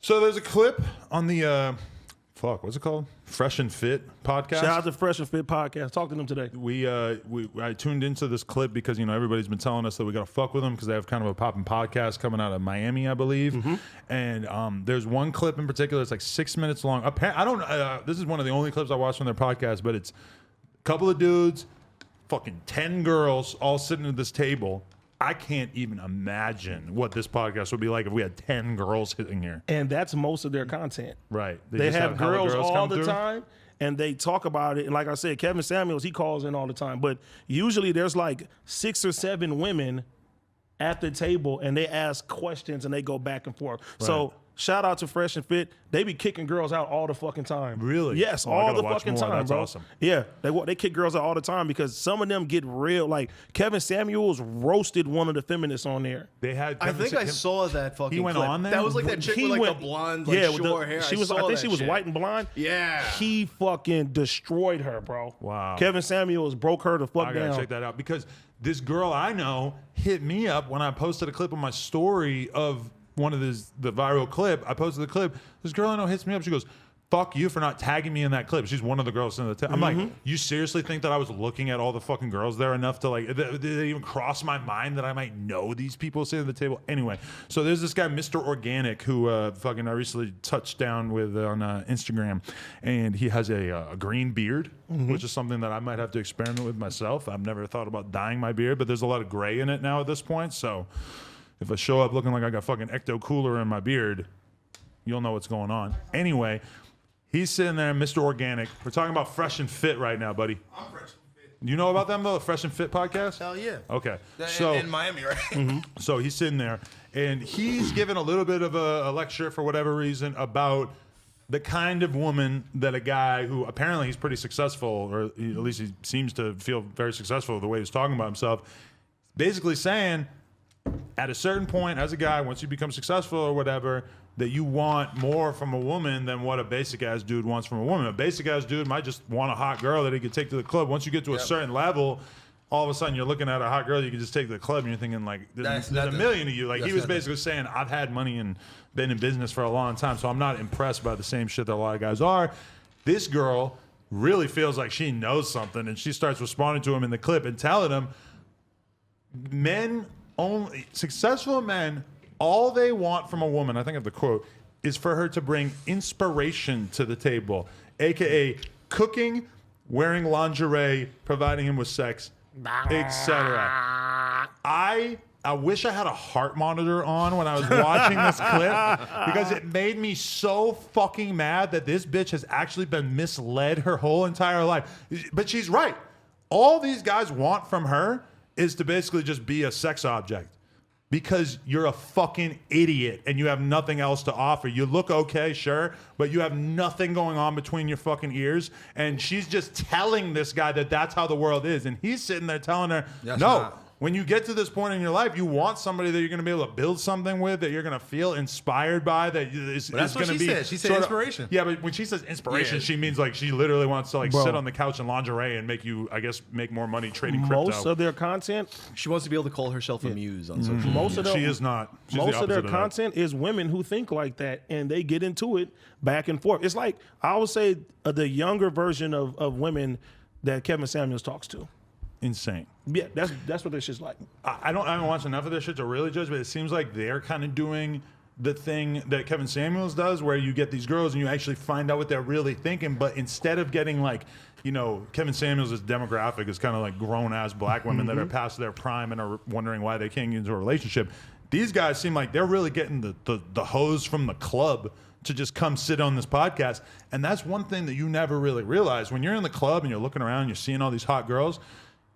So there's a clip on the what's it called? Fresh and Fit podcast. Shout out to Fresh and Fit podcast. Talk to them today. I tuned into this clip because everybody's been telling us that we got to fuck with them because they have kind of a poppin' podcast coming out of Miami, I believe. Mm-hmm. And there's one clip in particular. It's like 6 minutes long. I don't. This is one of the only clips I watched from their podcast, but it's a couple of dudes, fucking 10 girls, all sitting at this table. I can't even imagine what this podcast would be like if we had 10 girls sitting here. And that's most of their content. Right. They have girls all the time, and they talk about it. And like I said, Kevin Samuels, he calls in all the time. But usually there's like 6 or 7 women at the table, and they ask questions, and they go back and forth. Right. So shout out to Fresh and Fit. They be kicking girls out all the fucking time. Really? Yes, all the fucking time, That's bro. Awesome. Yeah, they kick girls out all the time because some of them get real. Like Kevin Samuels roasted one of the feminists on there. They had. I think I saw that fucking. He went clip. on there. That was like that chick with like the blonde, like short hair. She was. I think she was white and blonde. Yeah. He fucking destroyed her, bro. Wow. Kevin Samuels broke her the fuck down. I gotta check that out because this girl I know hit me up when I posted a clip on my story of one of the viral clip. I posted the clip. This girl I know hits me up. She goes, "Fuck you for not tagging me in that clip." She's one of the girls in the table. I'm like, you seriously think that I was looking at all the fucking girls there enough to like, did it even cross my mind that I might know these people sitting at the table? Anyway, so there's this guy, Mr. Organic, who fucking I recently touched down with on Instagram, and he has a green beard, which is something that I might have to experiment with myself. I've never thought about dyeing my beard, but there's a lot of gray in it now at this point, so if I show up looking like I got fucking Ecto Cooler in my beard, you'll know what's going on. Anyway, he's sitting there, Mr. Organic. We're talking about Fresh and Fit right now, buddy. I'm Fresh and Fit. You know about them, though? The Fresh and Fit podcast? Hell yeah. Okay. In Miami, right? So he's sitting there, and he's giving a little bit of a lecture for whatever reason about the kind of woman that a guy who apparently he's pretty successful, or at least he seems to feel very successful the way he's talking about himself, basically saying at a certain point as a guy, once you become successful or whatever, that you want more from a woman than what a basic ass dude wants from a woman. A basic ass dude might just want a hot girl that he could take to the club. Once you get to a certain level, all of a sudden you're looking at a hot girl you can just take to the club, and you're thinking like, there's a million of you. Like he was basically saying, I've had money and been in business for a long time, so I'm not impressed by the same shit that a lot of guys are. This girl really feels like she knows something, and she starts responding to him in the clip and telling him, successful men, all they want from a woman, I think of the quote, is for her to bring inspiration to the table, aka cooking, wearing lingerie, providing him with sex, etc. I wish I had a heart monitor on when I was watching this clip because it made me so fucking mad that this bitch has actually been misled her whole entire life. But she's right. All these guys want from her is to basically just be a sex object. Because you're a fucking idiot and you have nothing else to offer. You look okay, sure, but you have nothing going on between your fucking ears. And she's just telling this guy that that's how the world is. And he's sitting there telling her, when you get to this point in your life, you want somebody that you're going to be able to build something with, that you're going to feel inspired by, that is going to be. She said inspiration. Yeah, but when she says inspiration, she means like she literally wants to like sit on the couch in lingerie and make you, I guess, make more money trading crypto. Most of their content, she wants to be able to call herself a muse on social media. Most of them, she is not. She's most of their that. content is women who think like that, and they get into it back and forth. It's like I would say the younger version of women that Kevin Samuels talks to. Insane. Yeah, that's what this shit's like. I haven't watched enough of this shit to really judge, but it seems like they're kind of doing the thing that Kevin Samuels does, where you get these girls and you actually find out what they're really thinking. But instead of getting like, Kevin Samuels' demographic is kind of like grown-ass black women that are past their prime and are wondering why they can't get into a relationship. These guys seem like they're really getting the hose from the club to just come sit on this podcast. And that's one thing that you never really realize. When you're in the club and you're looking around and you're seeing all these hot girls,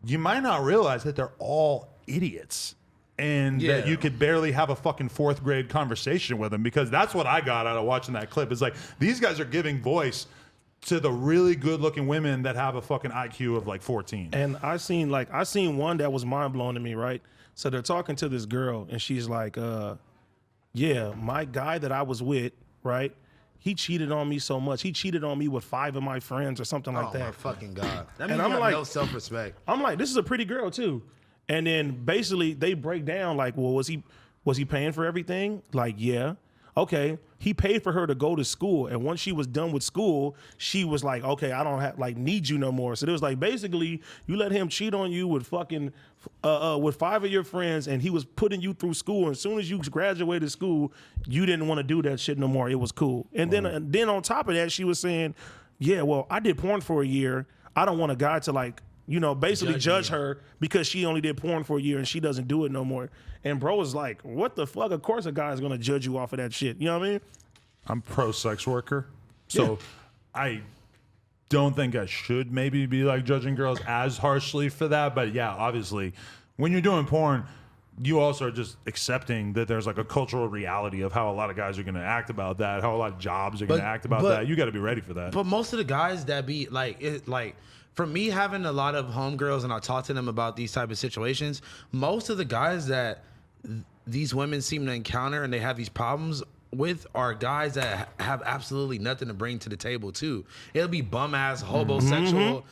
you might not realize that they're all idiots and that you could barely have a fucking 4th grade conversation with them, because that's what I got out of watching that clip. It's like these guys are giving voice to the really good looking women that have a fucking IQ of like 14. And I seen one that was mind blowing to me, right? So they're talking to this girl and she's like, my guy that I was with, right? He cheated on me so much. He cheated on me with 5 of my friends or something like that. Oh my fucking God. That means And I'm you have like, no self-respect. I'm like, this is a pretty girl too. And then basically they break down like, well, was he paying for everything? Like, yeah. okay, he paid for her to go to school, and once she was done with school, she was like, okay, I don't have need you no more. So it was like basically you let him cheat on you with fucking with 5 of your friends, and he was putting you through school. And as soon as you graduated school, you didn't want to do that shit no more. It was cool. And then on top of that, she was saying, yeah, well, I did porn for a year. I don't want a guy to basically judge her because she only did porn for a year and she doesn't do it no more. And bro was like, what the fuck? Of course a guy's gonna judge you off of that shit. You know what I mean? I'm pro sex worker, so I don't think I should maybe be like judging girls as harshly for that. But yeah, obviously, when you're doing porn, you also are just accepting that there's like a cultural reality of how a lot of guys are going to act about that, how a lot of jobs are going to act about that. You got to be ready for that. But most of the guys that be for me having a lot of homegirls and I talk to them about these type of situations, most of the guys that these women seem to encounter and they have these problems with are guys that have absolutely nothing to bring to the table too. It'll be bum ass hobosexual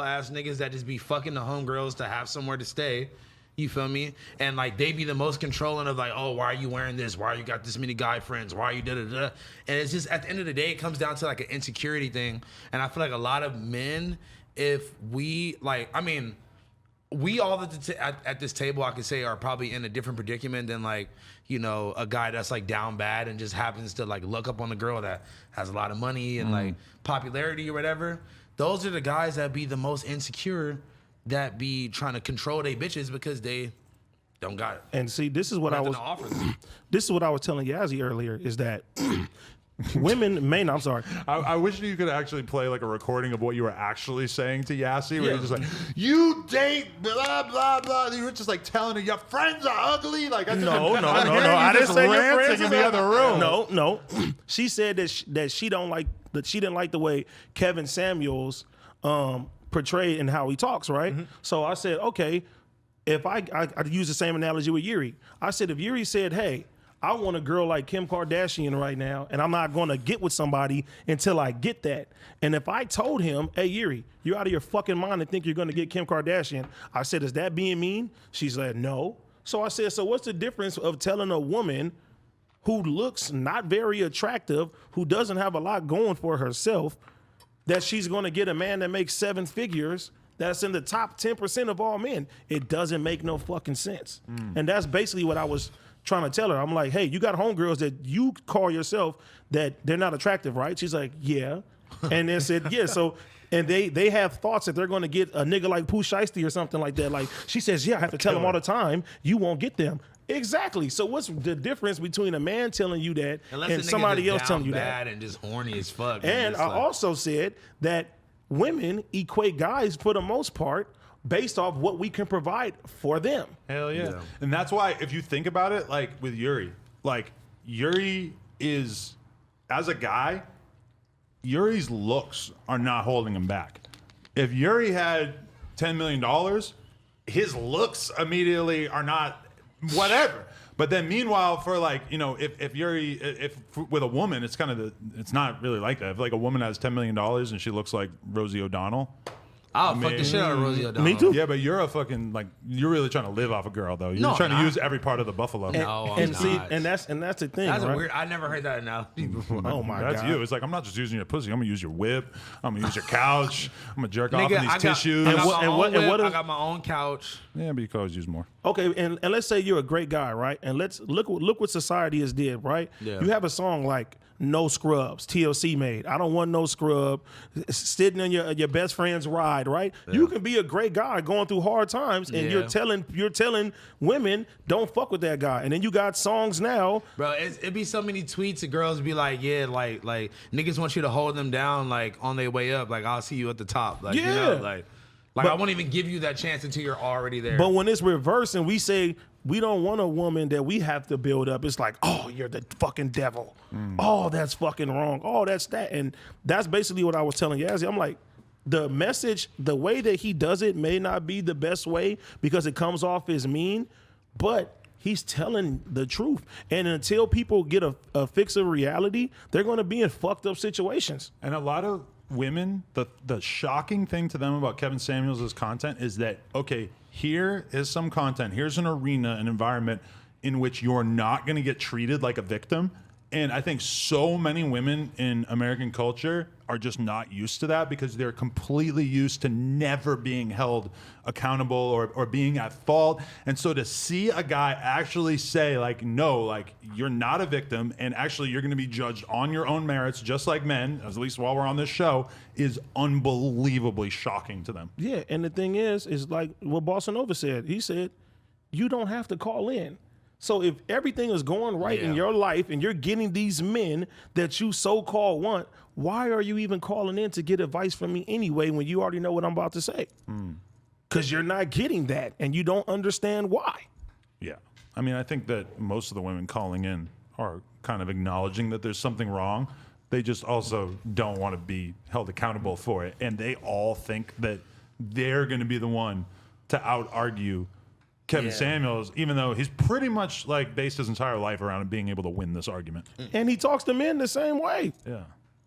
ass niggas that just be fucking the homegirls to have somewhere to stay. You feel me? And like they be the most controlling of like, oh, why are you wearing this? Why you got this many guy friends? Why are you da-da-da? And it's just at the end of the day, it comes down to like an insecurity thing. And I feel like a lot of men, if we we all at this table, I could say, are probably in a different predicament than like, a guy that's like down bad and just happens to like look up on a girl that has a lot of money and like popularity or whatever. Those are the guys that be the most insecure, that be trying to control they bitches because they don't got it. And see, this is what I was telling Yazzie earlier is that women may not. I'm sorry. I wish you could actually play like a recording of what you were actually saying to Yassi, where you're just like, you date blah blah blah. You were just like telling her your friends are ugly. Like no. I didn't say your friends in the other room. No. She said that she didn't like the way Kevin Samuels portrayed and how he talks, right? Mm-hmm. So I said, okay, if I use the same analogy with Yuri. I said, if Yuri said, hey, I want a girl like Kim Kardashian right now, and I'm not going to get with somebody until I get that. And if I told him, hey, Yuri, you're out of your fucking mind and think you're going to get Kim Kardashian, I said, is that being mean? She said, no. So I said, so what's the difference of telling a woman who looks not very attractive, who doesn't have a lot going for herself, that she's going to get a man that makes 7 figures that's in the top 10% of all men? It doesn't make no fucking sense. And that's basically what I was trying to tell her. I'm like, hey, you got homegirls that you call yourself that they're not attractive, right? She's like, yeah. And then said, yeah. So, and they have thoughts that they're going to get a nigga like Pooh Shiesty or something like that. Like, she says, yeah, I have to tell them all the time, you won't get them. Exactly. So what's the difference between a man telling you that and somebody else telling you that? And just horny as fuck. And I also said that women equate guys for the most part based off what we can provide for them. Hell yeah. And that's why, if you think about it, like with Yuri, like Yuri is, as a guy, Yuri's looks are not holding him back. If Yuri had $10 million, his looks immediately are not whatever. But then meanwhile, for like, if Yuri, if with a woman, it's kind of it's not really like that. If like a woman has $10 million and she looks like Rosie O'Donnell, I'll fuck the shit out of Rosie O'Donnell. Me too. Yeah, but you're a fucking you're really trying to live off a girl though. You're trying to use every part of the buffalo. I'm not. And that's the thing. That's right? weird. I never heard that analogy before. Oh my god, that's you. It's like, I'm not just using your pussy. I'm gonna use your whip. I'm gonna use your couch. I'm gonna jerk off in these tissues. I got my own couch. Yeah, but you could always use more. Okay, and let's say you're a great guy, right? And let's look what society has did, right? Yeah. You have a song like No Scrubs, TLC made. I don't want no scrub. Sitting in your best friend's ride, right? Yeah. You can be a great guy going through hard times, and you're telling women don't fuck with that guy. And then you got songs now, bro. It'd be so many tweets of girls be like, yeah, like niggas want you to hold them down, like on their way up. Like, I'll see you at the top. Like, but I won't even give you that chance until you're already there. But when it's reversed and we say we don't want a woman that we have to build up, it's like, oh, you're the fucking devil. Oh, that's fucking wrong. Oh, that's that. And that's basically what I was telling Yazzie. I'm like, the message, the way that he does it may not be the best way because it comes off as mean, but he's telling the truth. And until people get a fix of reality, they're going to be in fucked up situations. And a lot of women, the shocking thing to them about Kevin Samuels' content is that, okay, here is some content, here's an arena, an environment in which you're not going to get treated like a victim. And I think so many women in American culture are just not used to that because they're completely used to never being held accountable or being at fault. And so to see a guy actually say, like, no, like, you're not a victim and actually you're going to be judged on your own merits, just like men, at least while we're on this show, is unbelievably shocking to them. Yeah, and the thing is like what Bossa Nova said. He said, you don't have to call in. So if everything is going right in your life and you're getting these men that you so-called want, why are you even calling in to get advice from me anyway when you already know what I'm about to say? Because you're not getting that and you don't understand why. Yeah. I mean, I think that most of the women calling in are kind of acknowledging that there's something wrong. They just also don't want to be held accountable for it. And they all think that they're going to be the one to out-argue Kevin Samuels, even though he's pretty much like based his entire life around being able to win this argument. And he talks to men the same way. Yeah.